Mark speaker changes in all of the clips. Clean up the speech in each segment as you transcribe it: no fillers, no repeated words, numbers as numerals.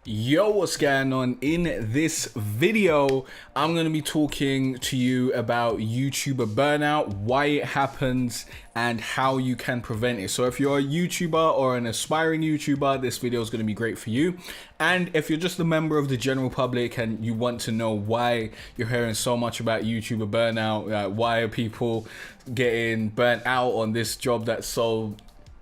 Speaker 1: Yo, what's going on? In this video, I'm going to be talking to you about YouTuber burnout, why it happens, and how you can prevent it. So if you're a YouTuber or an aspiring YouTuber, this video is going to be great for you. And if you're just a member of the general public and you want to know why you're hearing so much about YouTuber burnout, why are people getting burnt out on this job that's so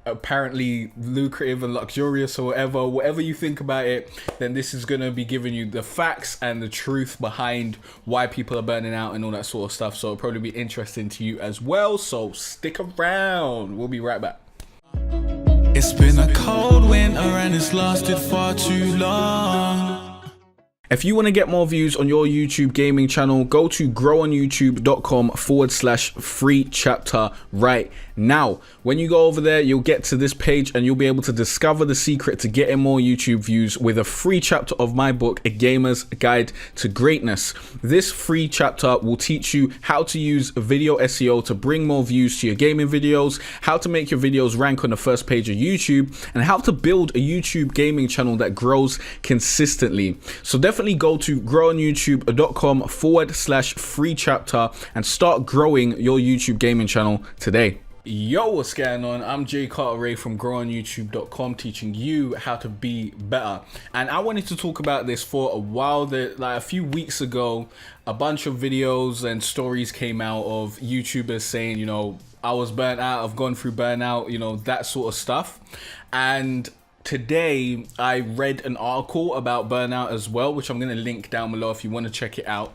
Speaker 1: apparently lucrative and luxurious or whatever you think about it, then this is going to be giving you the facts and the truth behind why people are burning out and all that sort of stuff. So it'll probably be interesting to you as well, so stick around. We'll be right back.
Speaker 2: It's been a cold winter and it's lasted far too long.
Speaker 1: If you want to get more views on your YouTube gaming channel, go to growonyoutube.com/free chapter right now. When you go over there, you'll get to this page and you'll be able to discover the secret to getting more YouTube views with a free chapter of my book, A Gamer's Guide to Greatness. This free chapter will teach you how to use video SEO to bring more views to your gaming videos, how to make your videos rank on the first page of YouTube, and how to build a YouTube gaming channel that grows consistently. So definitely go to growonyoutube.com/free chapter and start growing your YouTube gaming channel today. Yo, what's going on? I'm Jay Cartere from growonyoutube.com, teaching you how to be better. And I wanted to talk about this for a while. Like a few weeks ago, a bunch of videos and stories came out of YouTubers saying, you know, I was burnt out, I've gone through burnout, you know, that sort of stuff. And today I read an article about burnout as well, which I'm going to link down below if you want to check it out.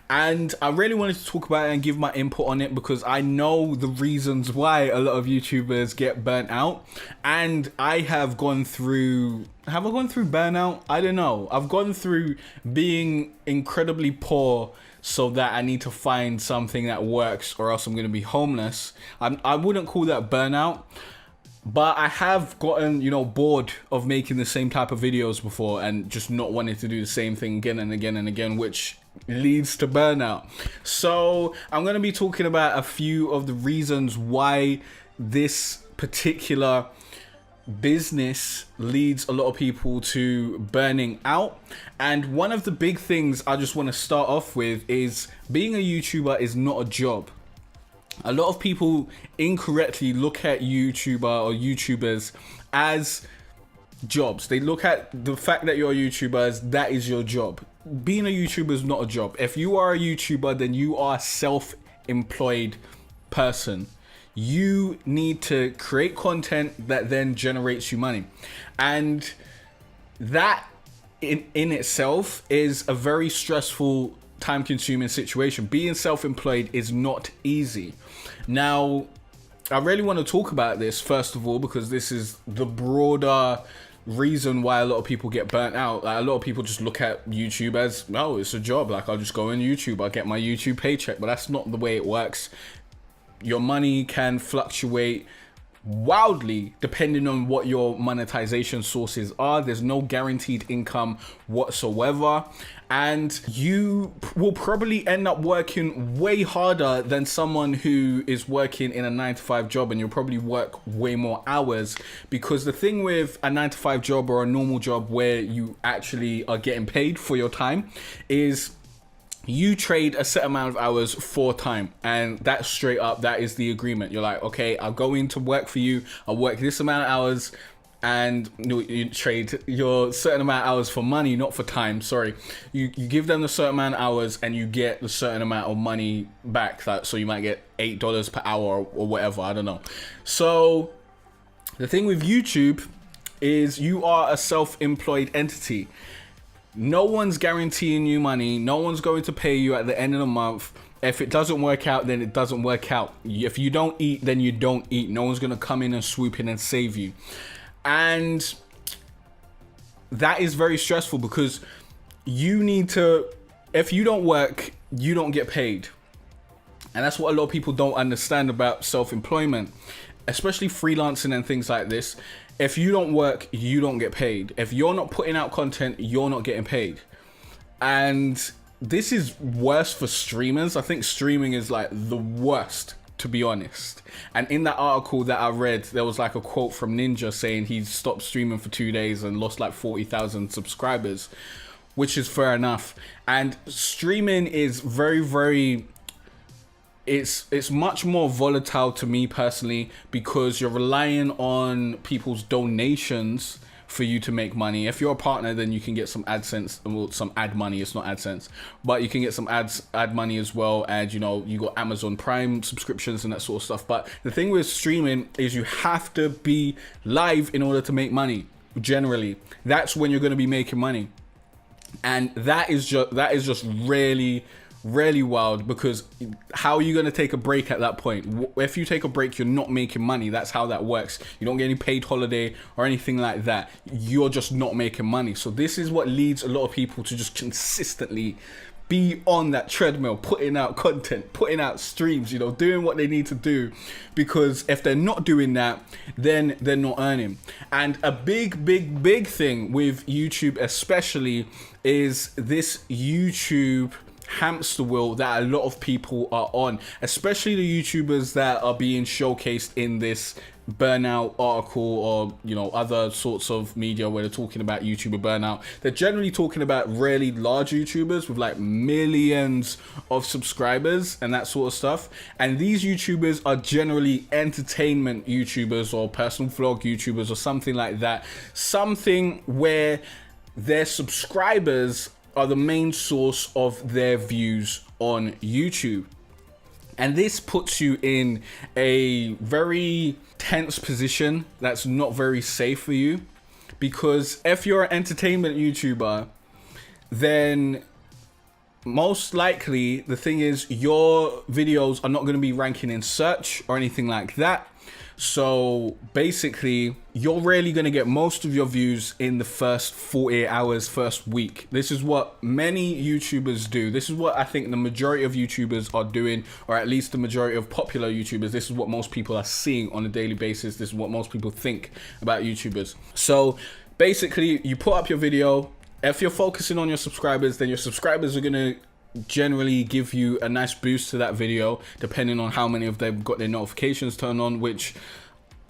Speaker 1: And I really wanted to talk about it and give my input on it because I know the reasons why a lot of YouTubers get burnt out. And I have gone through, have I gone through burnout? I don't know. I've gone through being incredibly poor so that I need to find something that works or else I'm going to be homeless. I wouldn't call that burnout. But I have gotten, you know, bored of making the same type of videos before and just not wanting to do the same thing again and again and again, which leads to burnout. So I'm going to be talking about a few of the reasons why this particular business leads a lot of people to burning out. And one of the big things I just want to start off with is being a YouTuber is not a job. A lot of people incorrectly look at YouTubers as jobs. They look at the fact that you're a YouTuber as that is your job. Being a YouTuber is not a job. If you are a YouTuber, then you are a self-employed person. You need to create content that then generates you money. And that in itself is a very stressful, time-consuming situation. Being self-employed is not easy. Now, I really want to talk about this first of all because this is the broader reason why a lot of people get burnt out. Like, a lot of people just look at YouTube as, oh, it's a job. Like, I'll just go on YouTube, I'll get my YouTube paycheck. But that's not the way it works. Your money can fluctuate wildly depending on what your monetization sources are. There's no guaranteed income whatsoever, and you will probably end up working way harder than someone who is working in a 9-to-5 job, and you'll probably work way more hours, because the thing with a 9-to-5 job or a normal job where you actually are getting paid for your time is you trade a set amount of hours for time, and that's straight up, that is the agreement. You're like, okay, I'll go into work for you, I'll work this amount of hours, and you trade your certain amount of hours for money, not for time, sorry. You give them a certain amount of hours and you get a certain amount of money back. So you might get $8 per hour or whatever, I don't know. So the thing with YouTube is you are a self-employed entity. No one's guaranteeing you money. No one's going to pay you at the end of the month. If it doesn't work out, then it doesn't work out. If you don't eat, then you don't eat. No one's going to come in and swoop in and save you. And that is very stressful because you need to, if you don't work, you don't get paid. And that's what a lot of people don't understand about self-employment, especially freelancing and things like this. If you don't work, you don't get paid. If you're not putting out content, you're not getting paid. And this is worse for streamers. I think streaming is like the worst to be honest. And in that article that I read, there was like a quote from Ninja saying he stopped streaming for 2 days and lost like 40,000 subscribers, which is fair enough. And streaming is very it's much more volatile to me personally, because you're relying on people's donations for you to make money. If you're a partner, then you can get some AdSense, well, some ad money. It's not AdSense, but you can get some ad money as well. And you know, you got Amazon Prime subscriptions and that sort of stuff. But the thing with streaming is you have to be live in order to make money. Generally, that's when you're going to be making money, and that is just really wild, because how are you going to take a break at that point? If you take a break, you're not making money. That's how that works. You don't get any paid holiday or anything like that. You're just not making money. So this is what leads a lot of people to just consistently be on that treadmill, putting out content, putting out streams, you know, doing what they need to do, because if they're not doing that, then they're not earning. And a big thing with YouTube especially is this YouTube hamster wheel that a lot of people are on, especially the YouTubers that are being showcased in this burnout article, or you know, other sorts of media where they're talking about YouTuber burnout. They're generally talking about really large YouTubers with like millions of subscribers and that sort of stuff. And these YouTubers are generally entertainment YouTubers or personal vlog YouTubers or something like that, something where their subscribers are the main source of their views on YouTube. And this puts you in a very tense position that's not very safe for you, because if you're an entertainment YouTuber, then most likely the thing is your videos are not going to be ranking in search or anything like that. So basically, you're really going to get most of your views in the first 48 hours, first week. This is what many YouTubers do. This is what I think the majority of YouTubers are doing, or at least the majority of popular YouTubers. This is what most people are seeing on a daily basis. This is what most people think about YouTubers. So basically, you put up your video. If you're focusing on your subscribers, then your subscribers are going to generally give you a nice boost to that video, depending on how many of them got their notifications turned on, which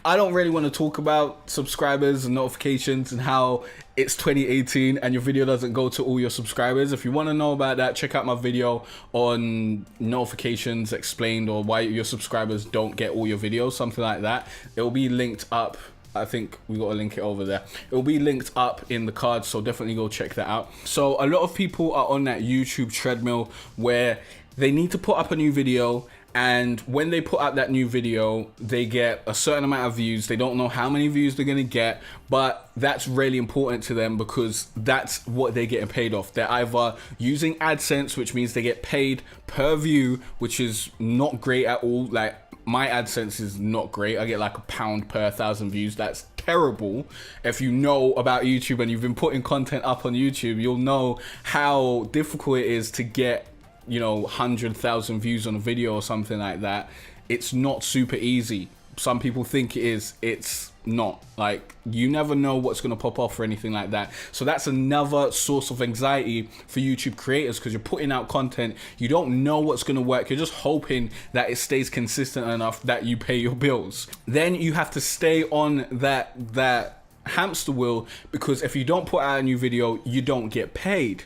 Speaker 1: I don't really want to talk about subscribers and notifications and how it's 2018 and your video doesn't go to all your subscribers. If you want to know about that, check out my video on notifications explained, or why your subscribers don't get all your videos, something like that. It will be linked up. I think we got to link it over there. It will be linked up in the cards, so definitely go check that out. So a lot of people are on that YouTube treadmill where they need to put up a new video, and when they put up that new video, they get a certain amount of views. They don't know how many views they're going to get, but that's really important to them, because that's what they're getting paid off. They're either using AdSense, which means they get paid per view, which is not great at all. Like, my AdSense is not great. I get like £1 per 1,000 views. That's terrible. If you know about YouTube and you've been putting content up on YouTube, you'll know how difficult it is to get, you know, 100,000 views on a video or something like that. It's not super easy. Some people think it is. It's not. Like, you never know what's going to pop off or anything like that. So that's another source of anxiety for YouTube creators, because you're putting out content, you don't know what's going to work. You're just hoping that it stays consistent enough that you pay your bills. Then you have to stay on that hamster wheel, because if you don't put out a new video, you don't get paid.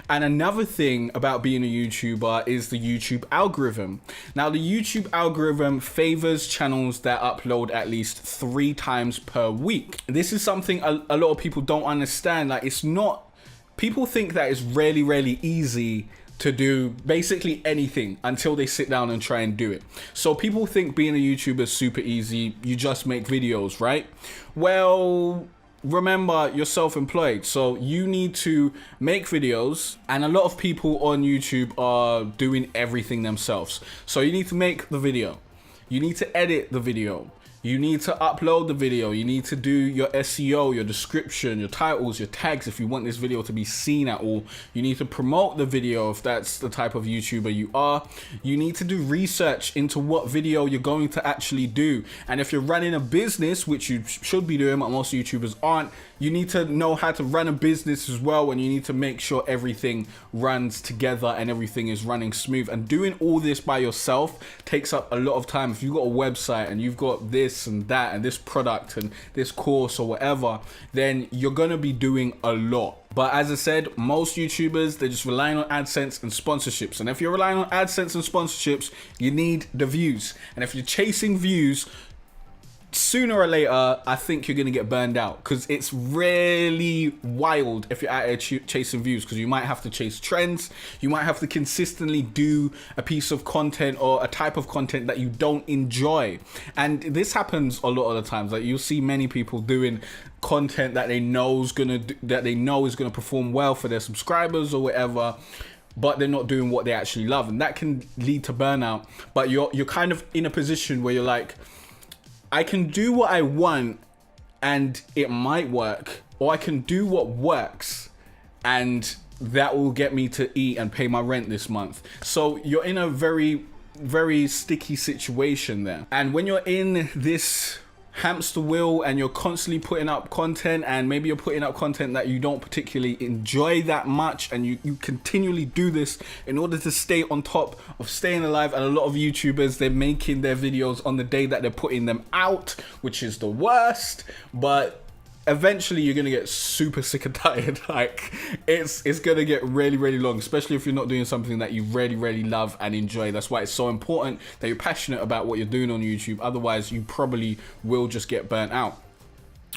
Speaker 1: And another thing about being a YouTuber is the YouTube algorithm. Now, the YouTube algorithm favors channels that upload at least 3 times per week. This is something a lot of people don't understand. Like, it's not, people think that it's really easy to do basically anything until they sit down and try and do it. So people think being a YouTuber is super easy. You just make videos, right? Well, remember, you're self-employed, so you need to make videos, and a lot of people on YouTube are doing everything themselves. So you need to make the video, you need to edit the video, you need to upload the video, you need to do your SEO, your description, your titles, your tags if you want this video to be seen at all. You need to promote the video if that's the type of YouTuber you are. You need to do research into what video you're going to actually do. And if you're running a business, which you should be doing, but most YouTubers aren't, You need to know how to run a business as well, and you need to make sure everything runs together and everything is running smooth. And doing all this by yourself takes up a lot of time. If you've got a website and you've got this and that and this product and this course or whatever, then you're going to be doing a lot. But as I said, most YouTubers, they're just relying on AdSense and sponsorships. And if you're relying on AdSense and sponsorships, you need the views. And if you're chasing views, sooner or later, I think you're going to get burned out, because it's really wild if you're out here chasing views, because you might have to chase trends. You might have to consistently do a piece of content or a type of content that you don't enjoy. And this happens a lot of the times. Like, you'll see many people doing content that they know is going to perform well for their subscribers or whatever, but they're not doing what they actually love, and that can lead to burnout. But you're kind of in a position where you're like, I can do what I want and it might work, or I can do what works and that will get me to eat and pay my rent this month. So you're in a very, very sticky situation there. And when you're in this hamster wheel and you're constantly putting up content, and maybe you're putting up content that you don't particularly enjoy that much, and you continually do this in order to stay on top of staying alive. And a lot of YouTubers, they're making their videos on the day that they're putting them out, which is the worst. But eventually you're gonna get super sick and tired. Like, it's gonna get really, really long, especially if you're not doing something that you really, really love and enjoy. That's why it's so important that you're passionate about what you're doing on YouTube. Otherwise, you probably will just get burnt out.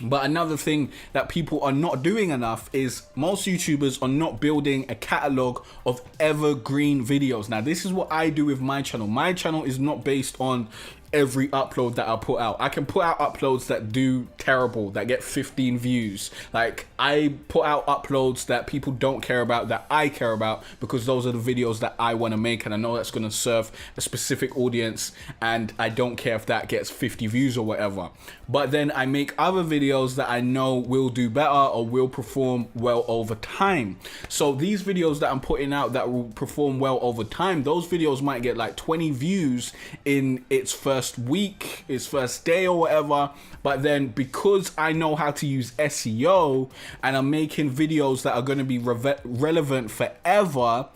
Speaker 1: But another thing that people are not doing enough is most YouTubers are not building a catalog of evergreen videos. Now, this is what I do with my channel. My channel is not based on every upload that I put out. I can put out uploads that do terrible, that get 15 views. Like, I put out uploads that people don't care about, that I care about, because those are the videos that I want to make, and I know that's going to serve a specific audience, and I don't care if that gets 50 views or whatever. But then I make other videos that I know will do better or will perform well over time. So these videos that I'm putting out that will perform well over time, those videos might get like 20 views in its first week, its first day or whatever. But then, because I know how to use SEO and I'm making videos that are going to be relevant forever,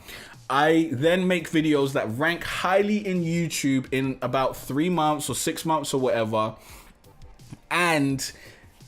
Speaker 1: I then make videos that rank highly in YouTube in about 3 months or 6 months or whatever, and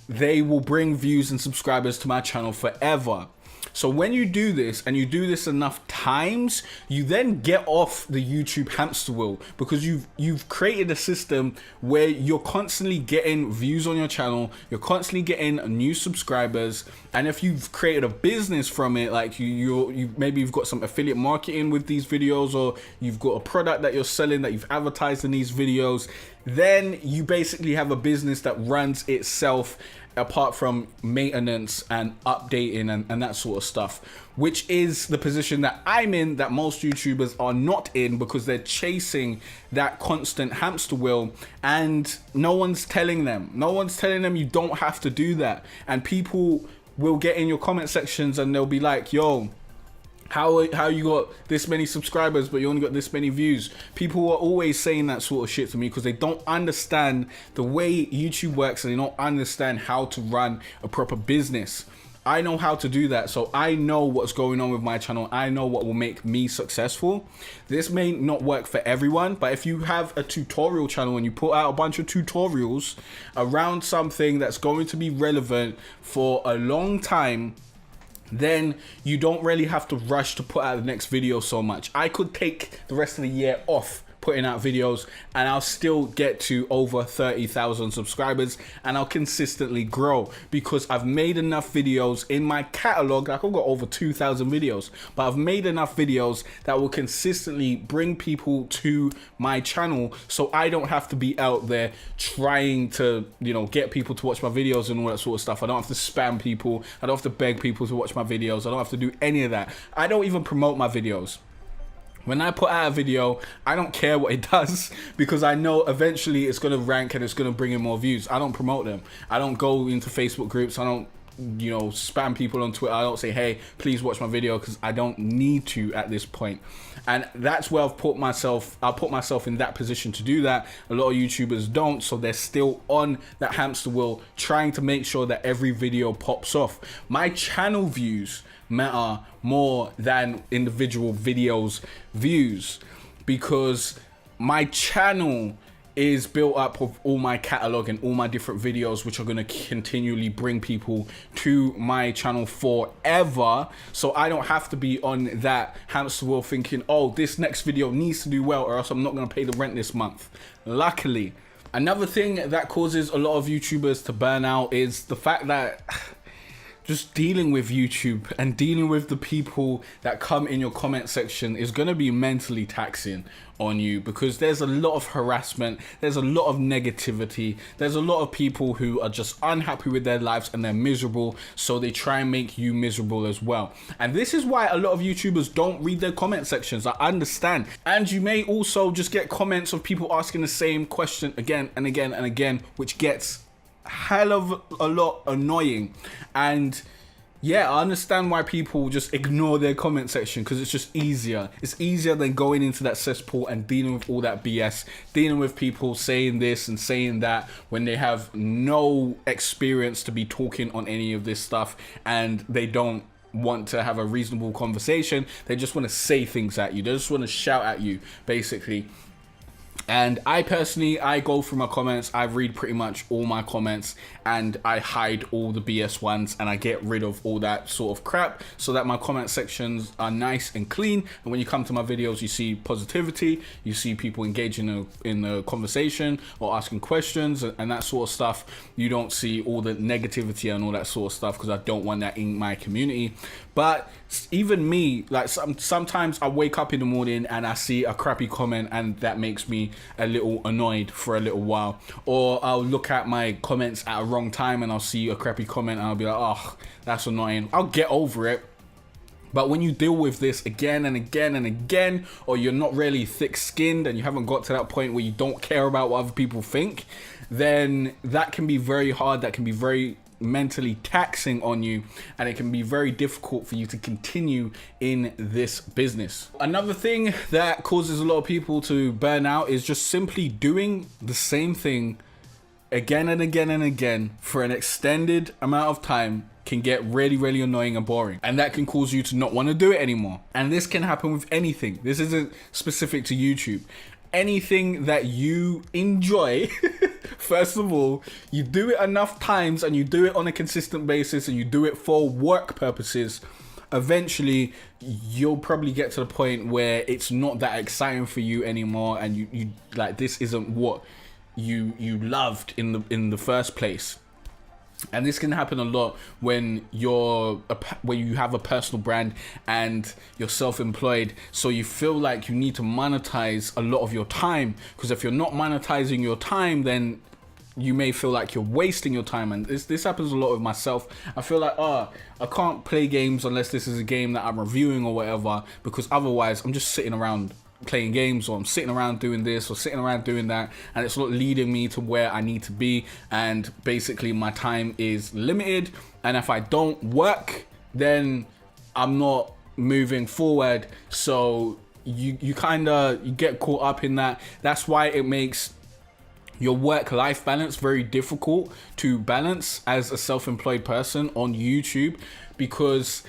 Speaker 1: they will bring views and subscribers to my channel forever. So when you do this, and you do this enough times, you then get off the YouTube hamster wheel, because you've created a system where you're constantly getting views on your channel, you're constantly getting new subscribers. And if you've created a business from it, like you maybe you've got some affiliate marketing with these videos, or you've got a product that you're selling that you've advertised in these videos, then you basically have a business that runs itself, apart from maintenance and updating and that sort of stuff, which is the position that I'm in, that most YouTubers are not in, because they're chasing that constant hamster wheel, and no one's telling them you don't have to do that. And people will get in your comment sections and they'll be like, yo, how you got this many subscribers but you only got this many views? People are always saying that sort of shit to me because they don't understand the way YouTube works, and they don't understand how to run a proper business. I know how to do that, so I know what's going on with my channel. I know what will make me successful. This may not work for everyone, but if you have a tutorial channel and you put out a bunch of tutorials around something that's going to be relevant for a long time, then you don't really have to rush to put out the next video so much. I could take the rest of the year off putting out videos and I'll still get to over 30,000 subscribers, and I'll consistently grow because I've made enough videos in my catalog. Like, I've got over 2,000 videos, but I've made enough videos that will consistently bring people to my channel, so I don't have to be out there trying to, you know, get people to watch my videos and all that sort of stuff. I don't have to spam people. I don't have to beg people to watch my videos. I don't have to do any of that. I don't even promote my videos. When I put out a video, I don't care what it does, because I know eventually it's going to rank and it's going to bring in more views. I don't promote them. I don't go into Facebook groups. I don't spam people on Twitter. I don't say, hey, please watch my video, because I don't need to at this point. And that's where I'll put myself in that position to do that. A lot of YouTubers don't, so they're still on that hamster wheel, trying to make sure that every video pops off. My channel views matter more than individual videos views, because my channel is built up of all my catalog and all my different videos, which are going to continually bring people to my channel forever. So I don't have to be on that hamster wheel thinking, oh, this next video needs to do well, or else I'm not going to pay the rent this month. Luckily. Another thing that causes a lot of YouTubers to burn out is the fact that just dealing with YouTube and dealing with the people that come in your comment section is going to be mentally taxing on you, because there's a lot of harassment, there's a lot of negativity, there's a lot of people who are just unhappy with their lives and they're miserable, so they try and make you miserable as well. And this is why a lot of YouTubers don't read their comment sections. I understand. And you may also just get comments of people asking the same question again and again and again, which gets hell of a lot annoying. And yeah, I understand why people just ignore their comment section, because it's just easier. It's easier than going into that cesspool and dealing with all that BS, dealing with people saying this and saying that when they have no experience to be talking on any of this stuff, and they don't want to have a reasonable conversation. They just want to say things at you. They just want to shout at you, basically. And I personally, I go through my comments, I read pretty much all my comments, and I hide all the BS ones, and I get rid of all that sort of crap, so that my comment sections are nice and clean. And when you come to my videos, you see positivity, you see people engaging in the conversation or asking questions and that sort of stuff. You don't see all the negativity and all that sort of stuff, because I don't want that in my community. But even me, like sometimes I wake up in the morning and I see a crappy comment, and that makes me a little annoyed for a little while. Or I'll look at my comments at a wrong time and I'll see a crappy comment and I'll be like, oh, that's annoying. I'll get over it. But when you deal with this again and again and again, or you're not really thick-skinned and you haven't got to that point where you don't care about what other people think, then that can be very hard. That can be very mentally taxing on you, and it can be very difficult for you to continue in this business. Another thing that causes a lot of people to burn out is just simply doing the same thing again and again and again for an extended amount of time can get really, really annoying and boring, and that can cause you to not want to do it anymore. And this can happen with anything. This isn't specific to YouTube. Anything that you enjoy, first of all, you do it enough times and you do it on a consistent basis and you do it for work purposes, eventually you'll probably get to the point where it's not that exciting for you anymore, and you like, this isn't what you loved in the first place. And this can happen a lot when you have a personal brand and you're self-employed, so you feel like you need to monetize a lot of your time, because if you're not monetizing your time, then you may feel like you're wasting your time. And this happens a lot with myself. I feel like, I can't play games unless this is a game that I'm reviewing or whatever, because otherwise I'm just sitting around playing games, or I'm sitting around doing this or sitting around doing that, and it's not leading me to where I need to be. And basically my time is limited, and if I don't work, then I'm not moving forward. So you get caught up in that. That's why it makes your work-life balance very difficult to balance as a self-employed person on YouTube, because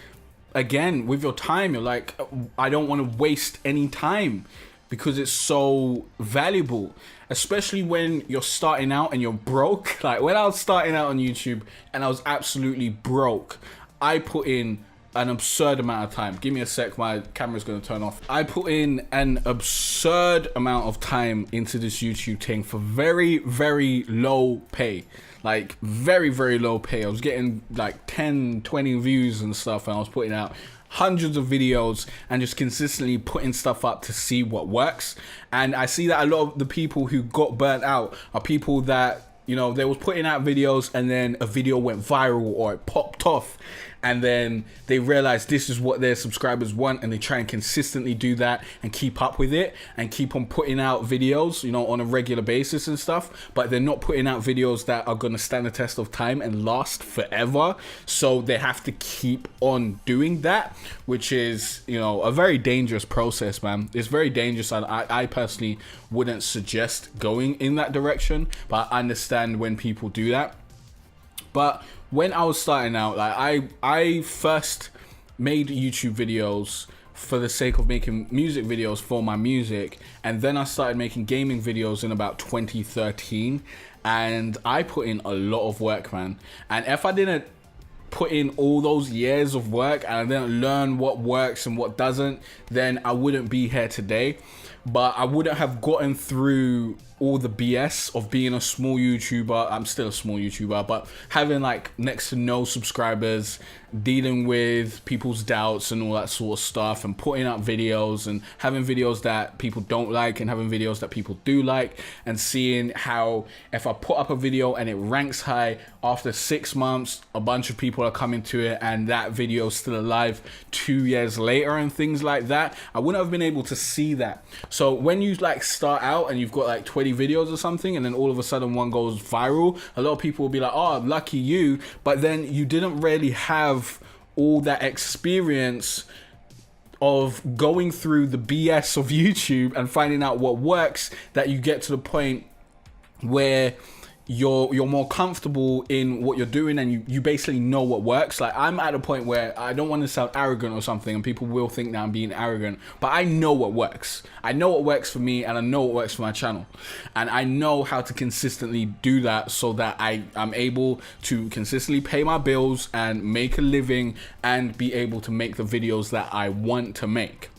Speaker 1: again, with your time, you're like, I don't want to waste any time, because it's so valuable, especially when you're starting out and you're broke. Like when I was starting out on YouTube and I was absolutely broke, I put in an absurd amount of time. Give me a sec, my camera's going to turn off. I put in an absurd amount of time into this YouTube thing for very, very low pay. Like very, very low pay. I was getting like 10, 20 views and stuff, and I was putting out hundreds of videos and just consistently putting stuff up to see what works. And I see that a lot of the people who got burnt out are people that, they was putting out videos and then a video went viral or it popped off, and then they realize this is what their subscribers want, and they try and consistently do that and keep up with it and keep on putting out videos, you know, on a regular basis and stuff, but they're not putting out videos that are going to stand the test of time and last forever. So they have to keep on doing that, which is, you know, a very dangerous process, man. It's very dangerous, and I personally wouldn't suggest going in that direction, but I understand when people do that. But when I was starting out, like I first made YouTube videos for the sake of making music videos for my music, and then I started making gaming videos in about 2013, and I put in a lot of work, man. And if I didn't put in all those years of work and I didn't learn what works and what doesn't, then I wouldn't be here today. But I wouldn't have gotten through all the BS of being a small YouTuber. I'm still a small YouTuber, but having like next to no subscribers, dealing with people's doubts and all that sort of stuff, and putting out videos and having videos that people don't like and having videos that people do like, and seeing how if I put up a video and it ranks high, after 6 months a bunch of people are coming to it and that video is still alive 2 years later and things like that. I wouldn't have been able to see that. So when you like start out and you've got like 20 videos or something, and then all of a sudden one goes viral, a lot of people will be like, oh, lucky you, but then you didn't really have all that experience of going through the BS of YouTube and finding out what works, that you get to the point where you're more comfortable in what you're doing, and you basically know what works. Like, I'm at a point where I don't want to sound arrogant or something, and people will think that I'm being arrogant, but I know what works. I know what works for me, and I know what works for my channel, and I know how to consistently do that so that I'm able to consistently pay my bills and make a living and be able to make the videos that I want to make.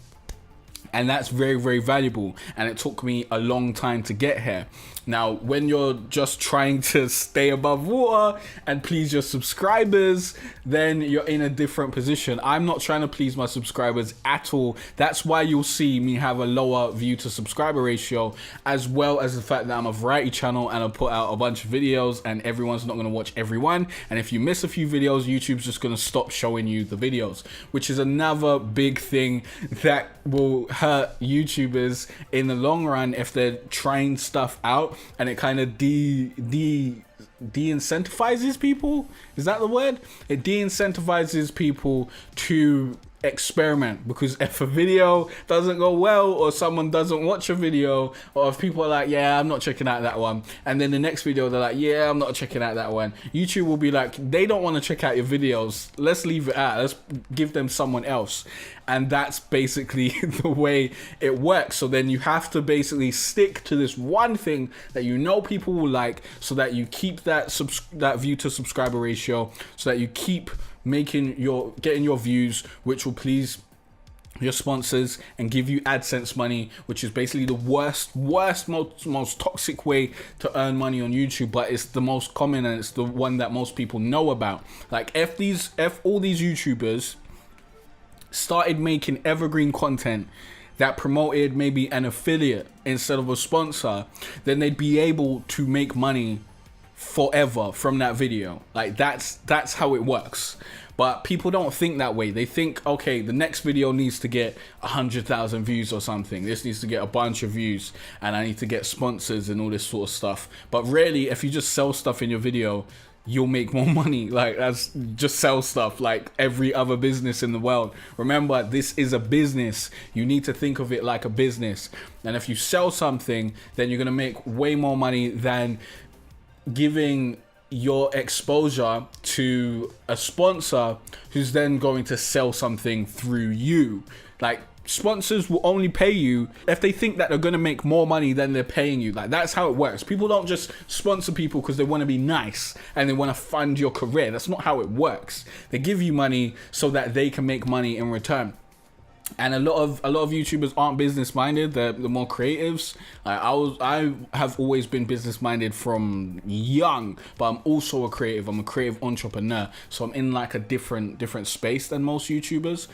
Speaker 1: And that's very, very valuable, and it took me a long time to get here. Now, when you're just trying to stay above water and please your subscribers, then you're in a different position. I'm not trying to please my subscribers at all. That's why you'll see me have a lower view to subscriber ratio, as well as the fact that I'm a variety channel and I put out a bunch of videos, and everyone's not going to watch everyone. And if you miss a few videos, YouTube's just going to stop showing you the videos, which is another big thing that will hurt YouTubers in the long run if they're trying stuff out and it kind of de-incentivizes people. Is that the word? It de-incentivizes people to experiment, because if a video doesn't go well, or someone doesn't watch a video, or if people are like, yeah, I'm not checking out that one, and then the next video they're like, yeah, I'm not checking out that one, YouTube will be like, they don't want to check out your videos, let's leave it at, let's give them someone else. And that's basically the way it works. So then you have to basically stick to this one thing that you know people will like, so that you keep that view to subscriber ratio, so that you keep getting your views, which will please your sponsors and give you AdSense money, which is basically the worst, most toxic way to earn money on YouTube, but it's the most common and it's the one that most people know about. Like, if all these YouTubers started making evergreen content that promoted maybe an affiliate instead of a sponsor, then they'd be able to make money forever from that video. Like, that's how it works. But people don't think that way. They think, okay, the next video needs to get 100,000 views or something. This needs to get a bunch of views, and I need to get sponsors and all this sort of stuff. But really, if you just sell stuff in your video, you'll make more money. Like, that's just sell stuff like every other business in the world. Remember, this is a business. You need to think of it like a business. And if you sell something, then you're gonna make way more money than giving your exposure to a sponsor who's then going to sell something through you. Like, sponsors will only pay you if they think that they're going to make more money than they're paying you. Like, that's how it works. People don't just sponsor people because they want to be nice and they want to fund your career. That's not how it works. They give you money so that they can make money in return. And a lot of YouTubers aren't business minded. They're more creatives. I have always been business minded from young, but I'm also a creative. I'm a creative entrepreneur, so I'm in like a different space than most YouTubers.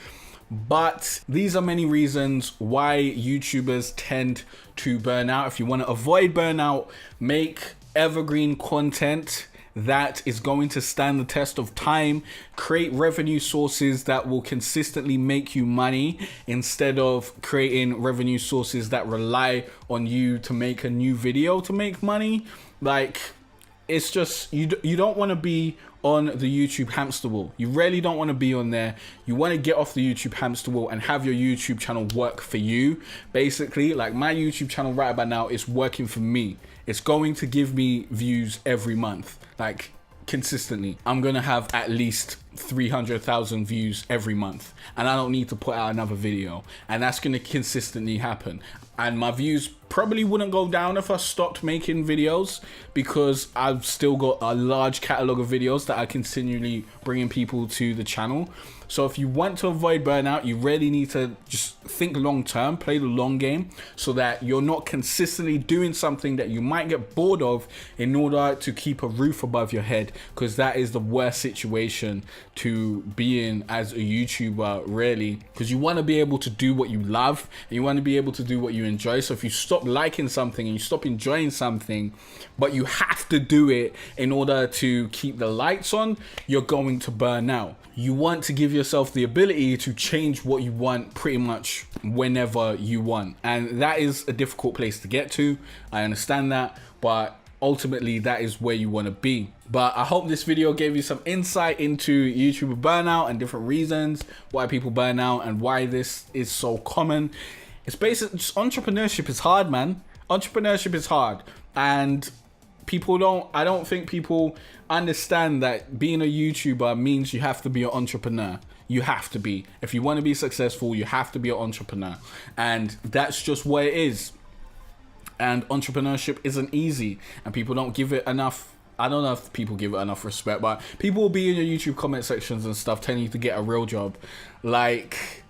Speaker 1: But these are many reasons why YouTubers tend to burn out. If you want to avoid burnout, make evergreen content that is going to stand the test of time, create revenue sources that will consistently make you money instead of creating revenue sources that rely on you to make a new video to make money. Like, it's just, you don't want to be on the YouTube hamster wheel. You really don't want to be on there. You want to get off the YouTube hamster wheel and have your YouTube channel work for you. Basically, like my YouTube channel right about now is working for me. It's going to give me views every month, like consistently. I'm going to have at least 300,000 views every month, and I don't need to put out another video, and that's going to consistently happen. And my views probably wouldn't go down if I stopped making videos, because I've still got a large catalog of videos that I continually bringing people to the channel. So if you want to avoid burnout, you really need to just think long term, play the long game, so that you're not consistently doing something that you might get bored of in order to keep a roof above your head, because that is the worst situation to be in as a YouTuber, really, because you want to be able to do what you love and you want to be able to do what you enjoy. So if you stop liking something and you stop enjoying something, but you have to do it in order to keep the lights on, you're going to burn out. You want to give yourself the ability to change what you want pretty much whenever you want, and that is a difficult place to get to. I understand that, but ultimately that is where you want to be. But I hope this video gave you some insight into YouTuber burnout and different reasons why people burn out and why this is so common. It's basically just, entrepreneurship is hard, man. Entrepreneurship is hard, and I don't think people understand that being a YouTuber means you have to be an entrepreneur. You have to be. If you want to be successful, you have to be an entrepreneur, and that's just what it is. And entrepreneurship isn't easy, and people don't give it enough. I don't know if people give it enough respect, but people will be in your YouTube comment sections and stuff telling you to get a real job. Like,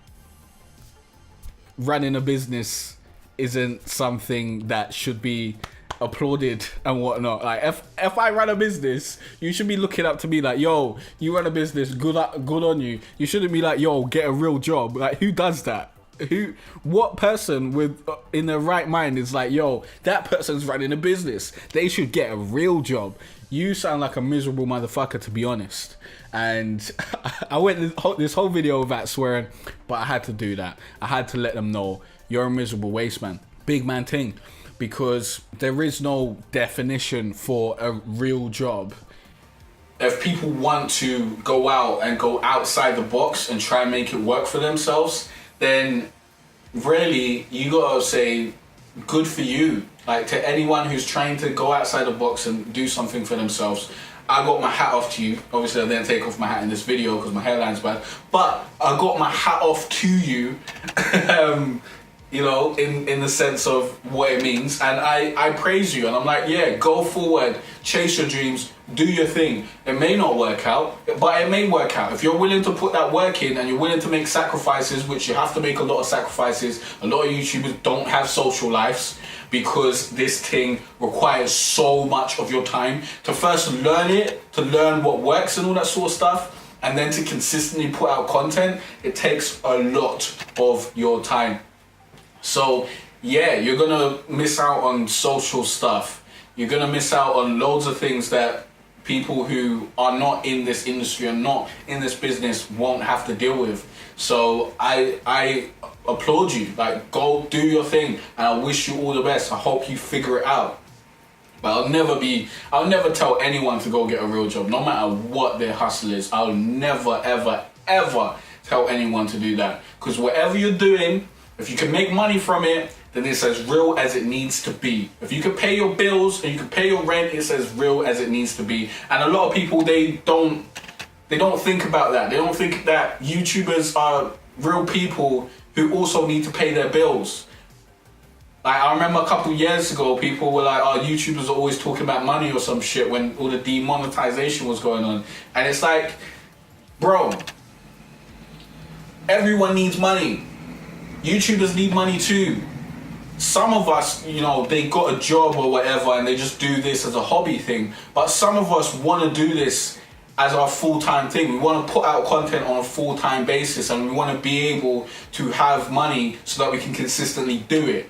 Speaker 1: running a business isn't something that should be applauded and whatnot. Like, if I run a business, you should be looking up to me like, yo, you run a business, good on you. You shouldn't be like, yo, get a real job. Like, who does that? What person with in their right mind is like, yo, that person's running a business, they should get a real job? You sound like a miserable motherfucker, to be honest. And I went this whole video without swearing, but I had to do that. I had to let them know you're a miserable waste man. Big man thing. Because there is no definition for a real job. If people want to go out and go outside the box and try and make it work for themselves, then really you gotta say good for you. Like, to anyone who's trying to go outside the box and do something for themselves, I got my hat off to you. Obviously I didn't take off my hat in this video because my hairline's bad, but I got my hat off to you. You know, in the sense of what it means, and I praise you, and I'm like, yeah, go forward, chase your dreams, do your thing. It may not work out, but it may work out. If you're willing to put that work in and you're willing to make sacrifices, which you have to make a lot of sacrifices. A lot of YouTubers don't have social lives because this thing requires so much of your time to first learn it, to learn what works and all that sort of stuff, and then to consistently put out content. It takes a lot of your time. So yeah, you're gonna miss out on social stuff. You're gonna miss out on loads of things that people who are not in this industry and not in this business won't have to deal with. So I applaud you. Like, go do your thing, and I wish you all the best. I hope you figure it out. But I'll never tell anyone to go get a real job, no matter what their hustle is. I'll never, ever, ever tell anyone to do that. Because whatever you're doing, if you can make money from it, then it's as real as it needs to be. If you can pay your bills and you can pay your rent, it's as real as it needs to be. And a lot of people, they don't think about that. They don't think that YouTubers are real people who also need to pay their bills. Like, I remember a couple years ago, people were like, oh, YouTubers are always talking about money or some shit when all the demonetization was going on. And it's like, bro, everyone needs money. YouTubers need money too. Some of us, you know, they got a job or whatever and they just do this as a hobby thing. But some of us want to do this as our full-time thing. We want to put out content on a full-time basis, and we want to be able to have money so that we can consistently do it.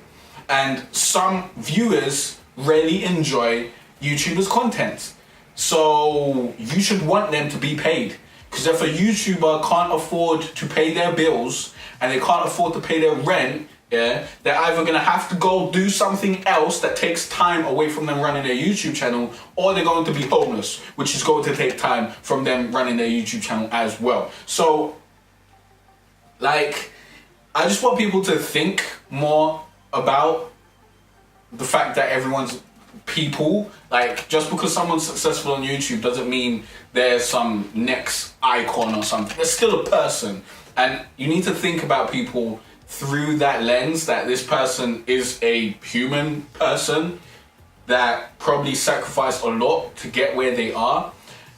Speaker 1: And some viewers really enjoy YouTubers' content. So you should want them to be paid. Because if a YouTuber can't afford to pay their bills and they can't afford to pay their rent, they're either going to have to go do something else that takes time away from them running their YouTube channel, or they're going to be homeless, which is going to take time from them running their YouTube channel as well. So, like, I just want people to think more about the fact that everyone's people. Like, just because someone's successful on YouTube doesn't mean they're some next icon or something. They're still a person, and you need to think about people through that lens, that this person is a human person that probably sacrificed a lot to get where they are.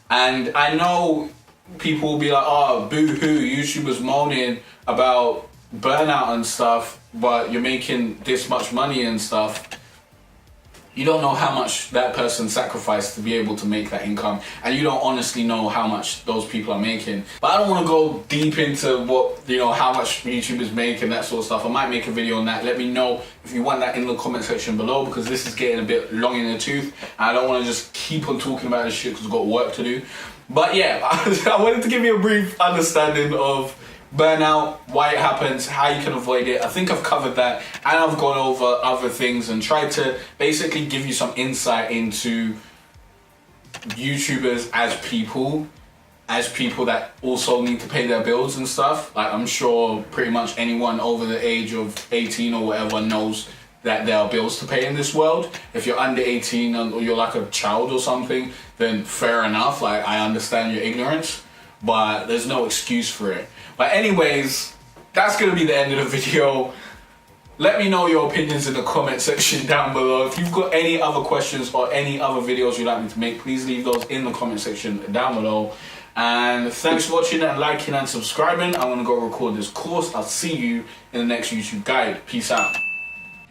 Speaker 1: And I know people will be like, oh, boo-hoo, YouTubers moaning about burnout and stuff, but you're making this much money and stuff. You don't know how much that person sacrificed to be able to make that income, and you don't honestly know how much those people are making. But I don't want to go deep into what, how much YouTubers make and that sort of stuff. I might make a video on that. Let me know if you want that in the comment section below, because this is getting a bit long in the tooth. I don't want to just keep on talking about this shit because I've got work to do. But yeah, I wanted to give you a brief understanding of burnout, why it happens, how you can avoid it. I think I've covered that, and I've gone over other things and tried to basically give you some insight into YouTubers as people that also need to pay their bills and stuff. Like, I'm sure pretty much anyone over the age of 18 or whatever knows that there are bills to pay in this world. If you're under 18 or you're like a child or something, then fair enough. Like, I understand your ignorance, but there's no excuse for it. But anyways, that's going to be the end of the video. Let me know your opinions in the comment section down below. If you've got any other questions or any other videos you'd like me to make, please leave those in the comment section down below. And thanks for watching and liking and subscribing. I'm going to go record this course. I'll see you in the next YouTube guide. Peace out.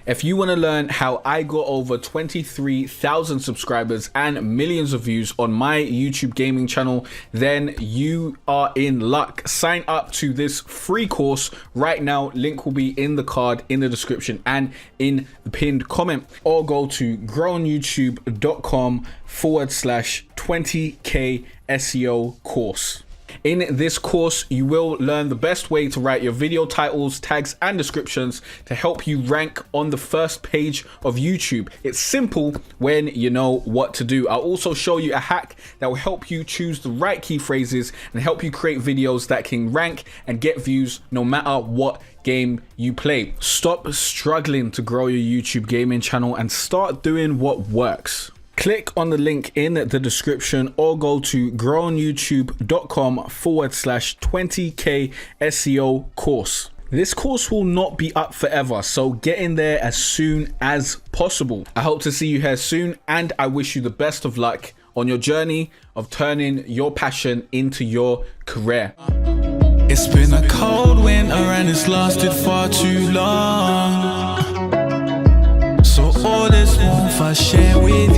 Speaker 1: If you want to learn how I got over 23,000 subscribers and millions of views on my YouTube gaming channel, then you are in luck. Sign up to this free course right now. Link will be in the card, in the description, and in the pinned comment. Or go to growonyoutube.com/20k SEO course. In this course, you will learn the best way to write your video titles, tags, and descriptions to help you rank on the first page of YouTube. It's simple when you know what to do. I'll also show you a hack that will help you choose the right key phrases and help you create videos that can rank and get views no matter what game you play. Stop struggling to grow your YouTube gaming channel and start doing what works. Click on the link in the description or go to growonyoutube.com/20k SEO course. This course will not be up forever, so get in there as soon as possible. I hope to see you here soon, and I wish you the best of luck on your journey of turning your passion into your career.
Speaker 2: It's been a cold winter and it's lasted far too long. So all this warmth I share with you.